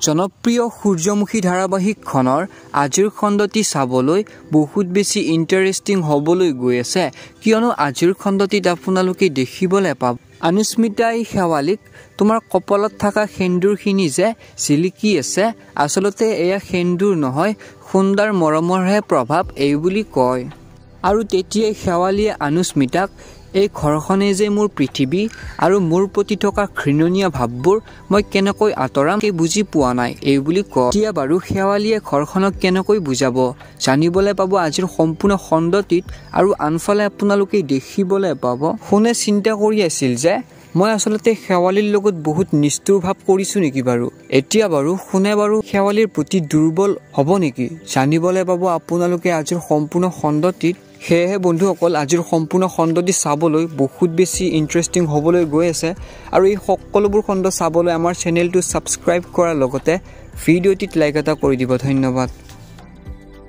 জনপ্ৰিয় সূৰ্যমুখী ধাৰাবাহিকখনৰ আজিৰ খণ্ডটি চাবলৈ বহুত বেছি ইণ্টাৰেষ্টিং হ'বলৈ গৈ আছে কিয়নো আজিৰ খণ্ডটিত আপোনালোকে দেখিবলৈ পাব অনুস্মিতাই শেৱালীক তোমাৰ কপালত থকা সেন্দুৰখিনি যে চিলিকি আছে আসলতে এয়া সেন্দুৰ নহয় সুন্দৰ মৰমৰহে প্ৰভাৱ এই বুলি কয় আৰু তেতিয়াই শেৱালীয়ে অনুস্মিতাক এই ঘৰখনে যে মোৰ পৃথিৱী আৰু মোৰ প্ৰতি থকা ঘৃণনীয় ভাৱবোৰ মই কেনেকৈ আঁতৰাম সেই বুজি পোৱা নাই এই বুলি কয় এতিয়া বাৰু শেৱালীয়ে ঘৰখনক কেনেকৈ বুজাব জানিবলৈ পাব আজিৰ সম্পূৰ্ণ খণ্ডটিত আৰু আনফালে আপোনালোকে দেখিবলৈ পাব শুনে চিন্তা কৰি আছিল যে মই আসলতে শেৱালীৰ লগত বহুত নিষ্ঠুৰ ভাৱ কৰিছো নেকি বাৰু এতিয়া বাৰু শুনে বাৰু শেৱালীৰ প্ৰতি দুৰ্বল হ'ব নেকি জানিবলৈ পাব আপোনালোকে আজিৰ সম্পূৰ্ণ খণ্ডটিত সেয়েহে বন্ধুসকল আজিৰ সম্পূৰ্ণ খণ্ডটি চাবলৈ বহুত বেছি ইণ্টাৰেষ্টিং হ'বলৈ গৈ আছে আৰু এই সকলোবোৰ খণ্ড চাবলৈ আমাৰ চেনেলটো ছাবস্ক্ৰাইব কৰাৰ লগতে ভিডিঅ'টিত লাইক এটা কৰি দিব ধন্যবাদ